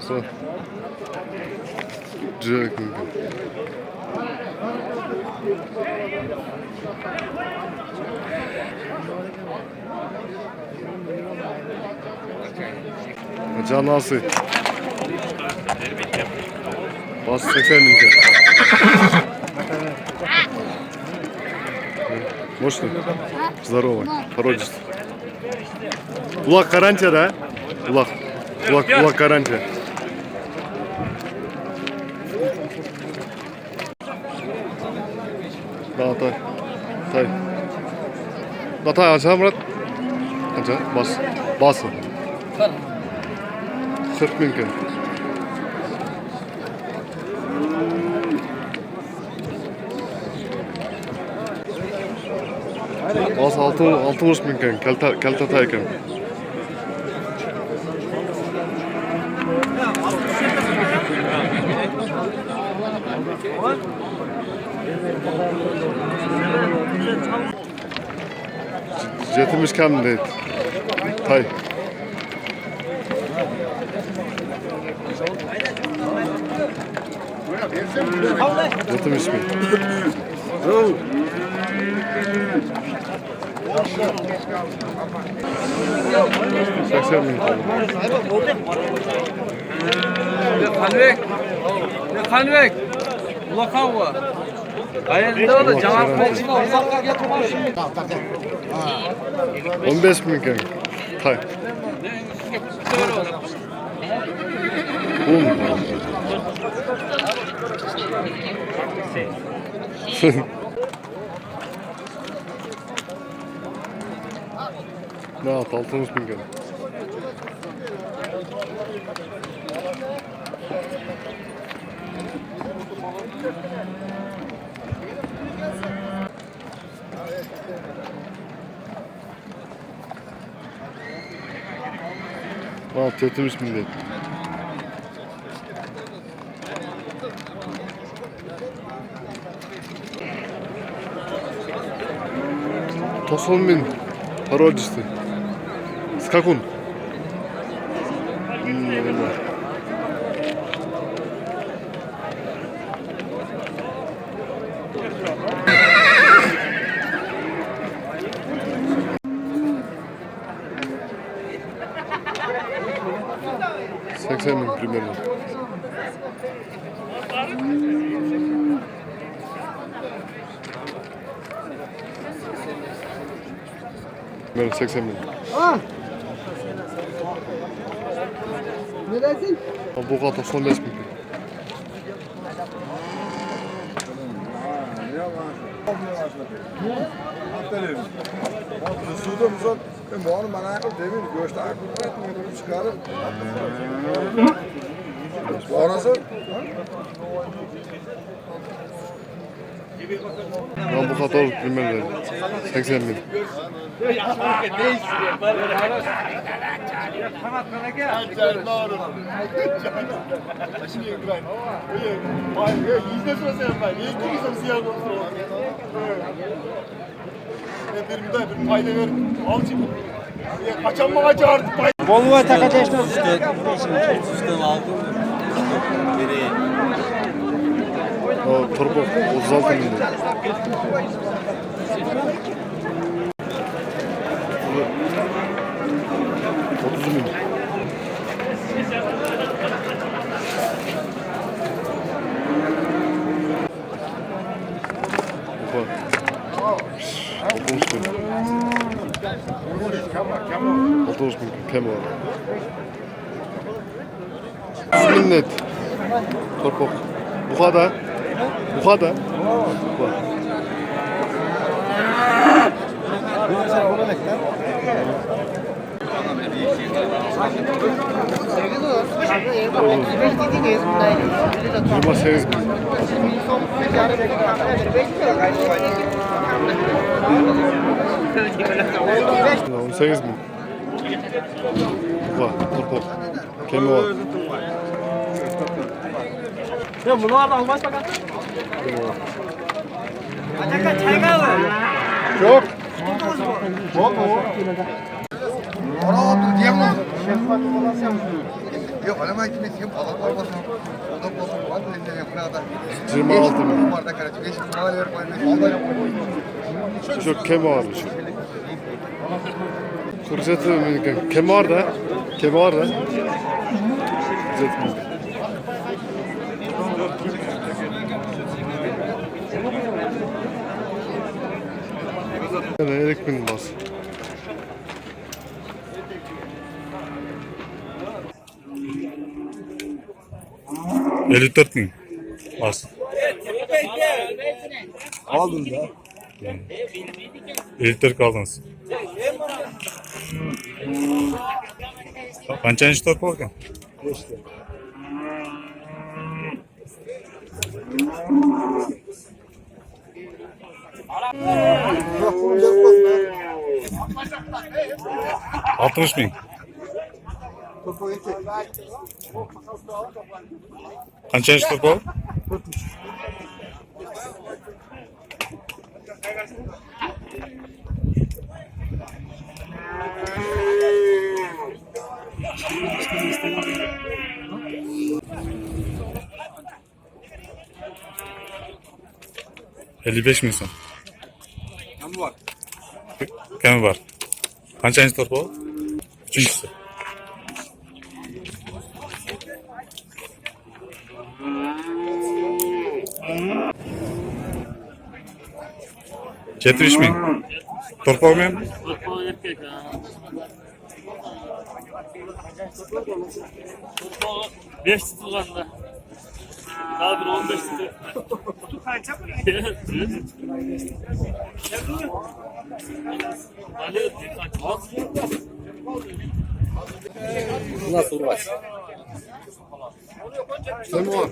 Olsa. Jack. Canası. Bas 80 minke. Можно? Здорово. Породист. Улак Каранча, да? Улак Каранча. Да, тай. Да, тай, aşağı Murat. Aşağı, bas. 40 minke. Bas 60 minken, kalta tayken. Jetimiz kam deydi. Tay. Jetimiz mi? 80 bin. Kalbek. Ulakav var. Ayında da cevap versin. 15 bin kan. Tay. Ne yap? 60 bin kan. Ne yap? 70 bin deydi. Tosun bin. Parodisti. Skakun. Seksen bin primero. Primero 80 bin. Ne dersin? Bu kadar 95 bin. Suda muzat, onu bana demin göçte akıllı çıkarıp sonrası Bu kadar primero. 80 bin. bir fayda ver. Al şimdi. Kaçan bana çağırdı. Volvo takacağız. Üstten aldım. Nereye? O turbo 36 bin. 30 bin. Otuz bin. Kem var. Minnet. Torpok. Bu kadar. Yirmi sekiz bin. 18 bin. Var, torpok. Kemi var. Ya bunu almaz bakalım. Acaba çayga var. Yok. Bol mu? Orada otur diyemem. Yok hala kimi kim adam olmasın. Adam olmasın. Var mı elinde yapına da? 26 bin. Var da kardeşim. Eşim mal yer koymuş. Allah yapmış. Çok kem varmış. Kurzet mi? Kem var da. Kem var da. Kurzet mi? Erik bin bas. $54.000 az. Aldın da. 54 aldınız. Kanchanchi torpa ekan? İşte. $60.000. Kanchanchi torpa? $55.000 so'm. Kim var? Kami bor. Kanchanchi torpa? Uchinchisi. $70.000. Torpa mı? Beş tutulganda. Daha bir 15 tutuyor. Nasıl uğraş? Kem var.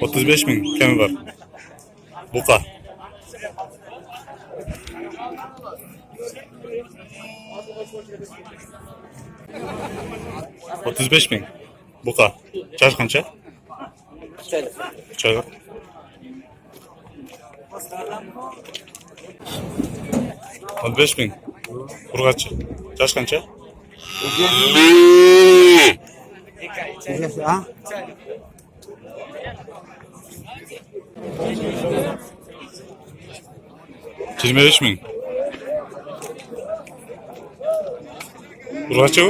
$35.000 kami bor. Buqa. $35.000 buqa. Chash qancha? Choyga. $15.000 urg'achi. Chash qancha? $25.000 urg'achi u?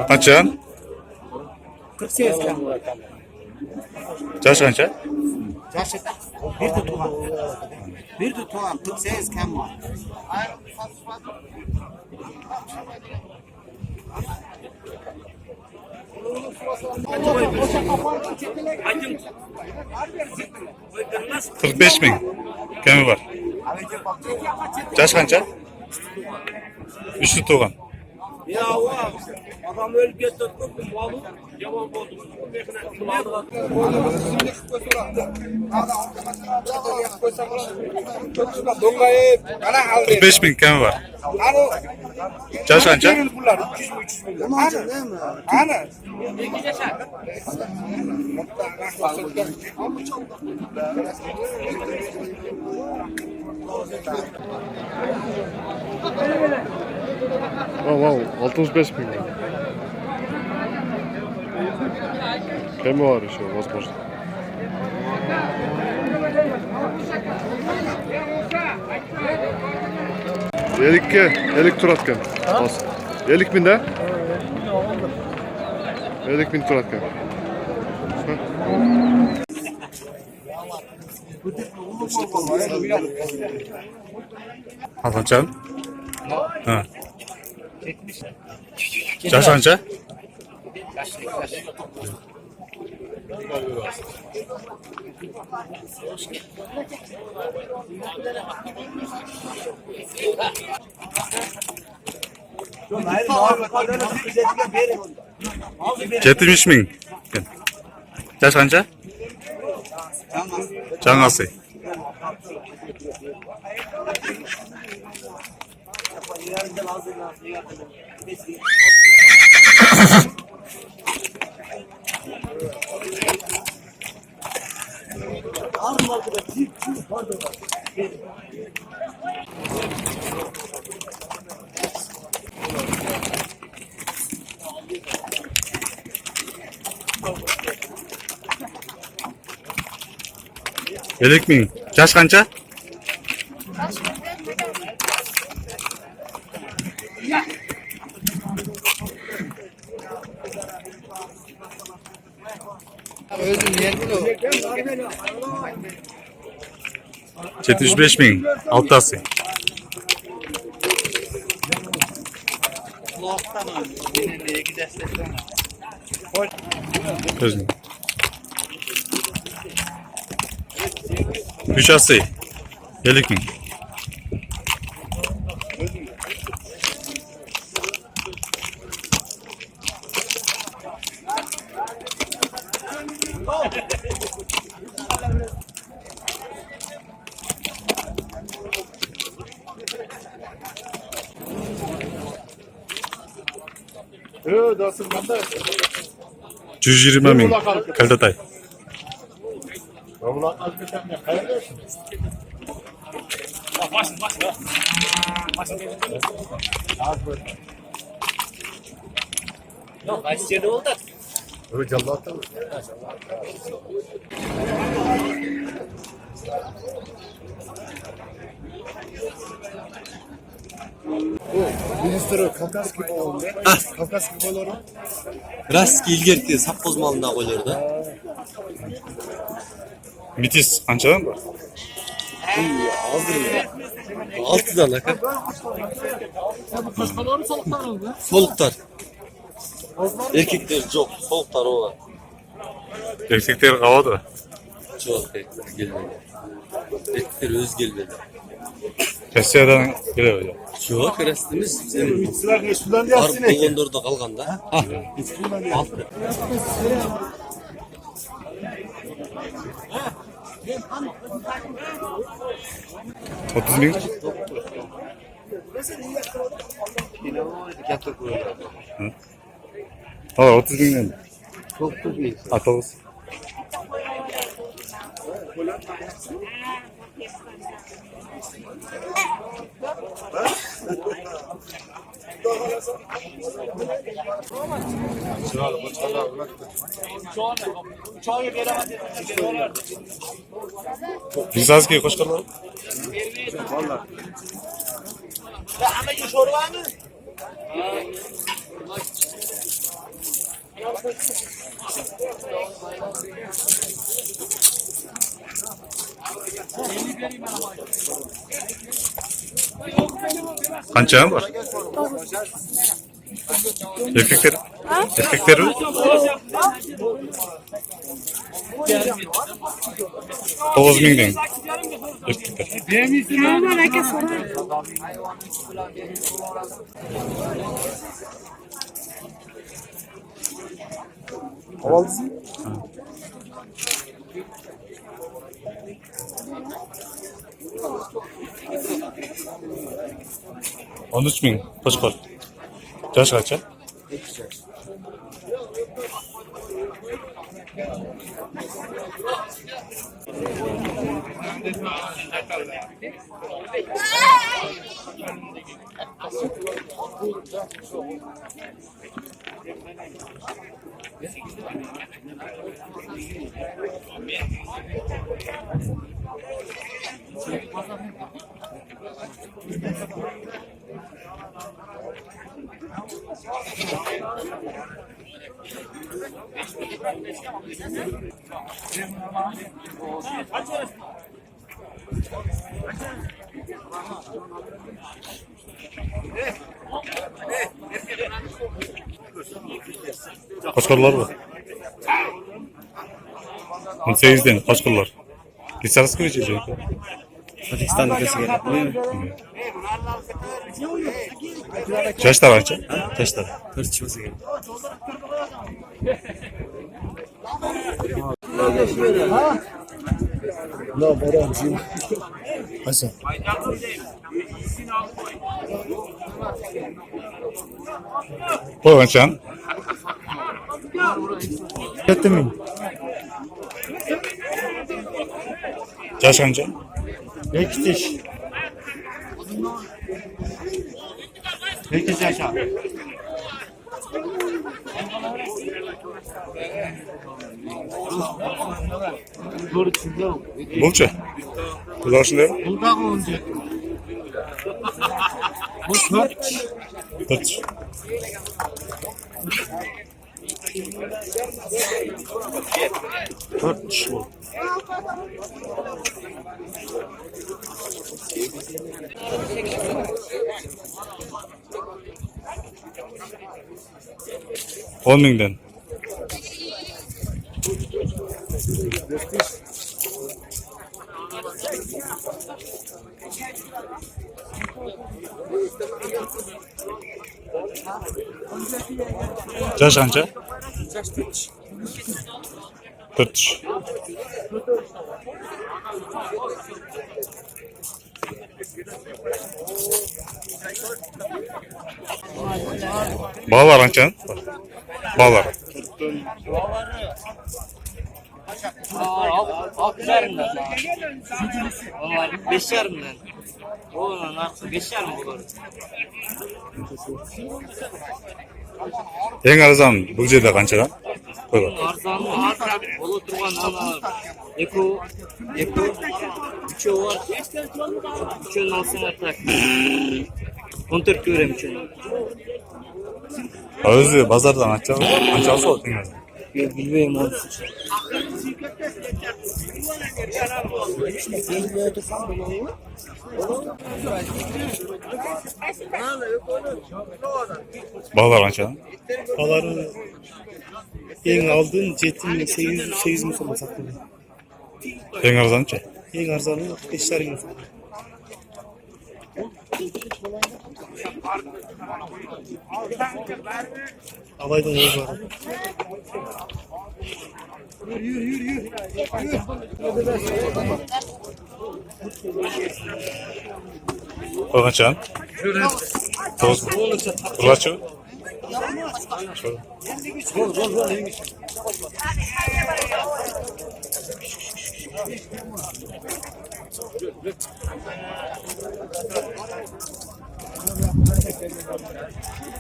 Qancha? 48 kam. Chash qancha? Bir tutulan. Bir tutulan 48 kam var. $45.000 kami bor. Chash qancha? 3 tug'an. Ya adam ölüp gitti. Malı yaman oldu. $45.000 kami bor. Chash qancha? Wow, 65 bin. Kem var еще, возможно. Elik tur atkan. Elik bin de? Elik bin tur atkan. Qancha? Ha. Chash qancha? $70.000. Chash qancha? Chang'asi. 50 ming. Yaş qancha? Özüm yendi o. 75 ming. Altasi. Özüm. 3 asay. 50 ming. Dasın bende. 120 ming. Kaltatay. Ulan hakikaten ne kaybedersin? Yok, kaç yerde oldu? Öyle callata mı? Ministro Kafkas gibi oldu. Kafkas gibi olur. Raski ilgerdi sappoz malında koyuyordu. Mitis qanchadan bor? Altıdan akar. Soluklar. Erkekler çok. Soluklar o var. Erkekler qavadi. Çok erkekler gelmedi. Erkekler öz gelmedi. Rossiyadan keladi. Çok rastımız senin. Sıra geçtiler Arp yazsın eki. Bolgondor'da kalganda. Altı. Otuz ming. Ha, 30 mingdan. Çok iyi. Atavuz. Bizazki qo'shqirlar. Qancha bor? Erkekler. Erkekler. 9 mingdan. Erkekler. Havaldısın. 13 ming. Qo'shqir. Yosh qancha? Qo'shqirlar bor. 18'den qo'shqirlar. Lisarskiy yechilgan. Tojikistonda kelsa kerak. Yoshlar qancha? Tashlar. 4 chiqsa kerak. Ne Baran'cığım. Hasan. Bu qancha? 7 ming. Yaş kanca? Bekitiş. 8 yaşa. Buncha? Bular shunday? Bu da 10. Bu 4. 4. On mingdan. Yaş qancha? 4. Balalar qancha? Balalar. 6,5'dan. Onlar 5,5'dan. Oğlan aksı 5,5 olur. Eng arzon bu yerda qanchadan? Qo'ylar. Arzon bo'la turgan analar. Eko 3 var. 3 olsalar tak. 14 ko'ram uchun. O'zi bozordan qancha so'radingiz? Bilmayman onu. Balalar qanchadan? Baları en aldığın 7.800 mi sonra sattım. Eng arzonchi? En arzanı 5,5 mi sonra. Alaydan oğuz var. O qanchadan? 9. Ularchi?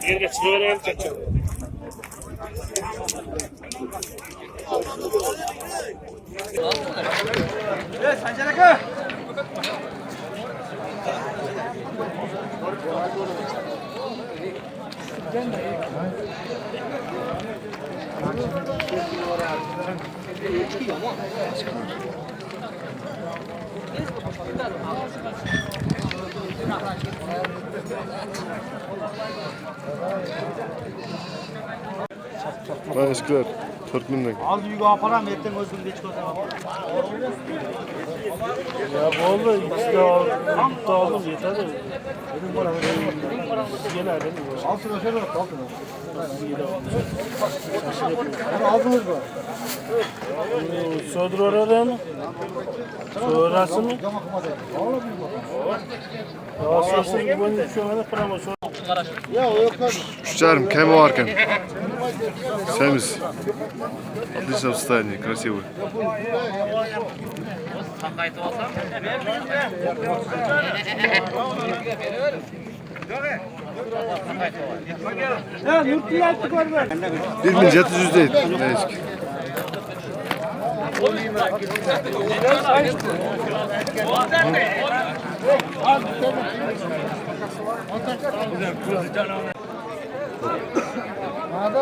Yerga chiqaveraylik chacho. Ha eskiler. 4000'den. Az uygu aparam erten özüm geç koyacağım. Ya bu oldu. İşte aldım yeter de. Benim param gene öyle mi? Altına şöyle bak altına. Aldınız mı? Sodur orada mı? Sonrası mı? Ya sorsuz bunu şu anda promosyon. Шарм, кем варкен. Сэмис. Отлично состояние, красивый. Bir bin 700 değil. Ne eski.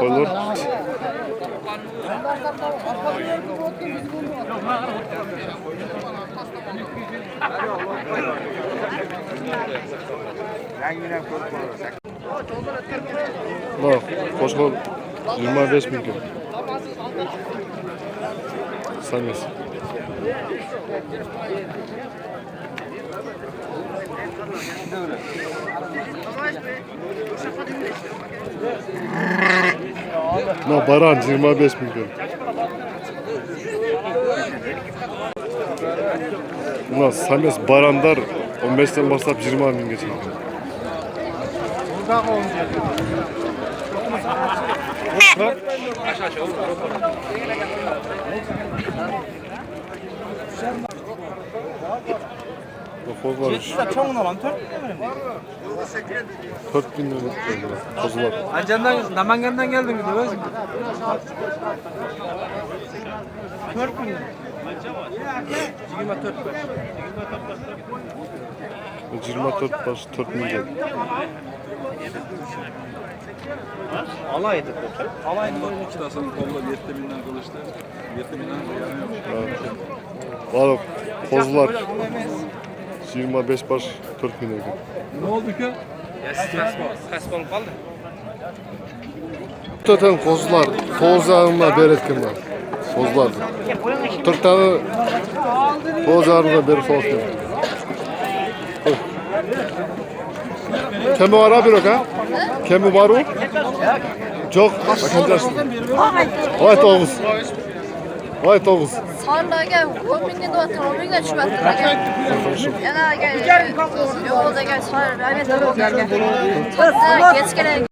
Olur. Bak, koşkol 25 bin kilo. Sanıyorsun. No, baran 25 bin kilo. Ulan Sames barandar 15'ten başlayıp 20 bin geçiyor. Burada 10. Kozlar iş. Çoğun olan 4 bin mi? 4000 lira kozlar. Acandan, Namangan'dan geldin gidiyor özüm. 4 bin. 24 baş. 24 baş 4000 lira. Alaydı. Alaydı. Var kozlar. 25 baş 4000 lira. Ne oldu ki? Kasbol kaldı. Zaten kozlar, kozlarına beretkin var. Kozlar. 40 tane kozlarına beri soğuk değil. Kemi var abi yok ha? Kemi var o? Çok. Akıncasın. Vay Toğuz. Vay Toğuz. Sarlarga ko'mingga do'tir, o'mingga tushibdi. Yana yolda gel sar, rahmet bo'lganga. Kechgalarga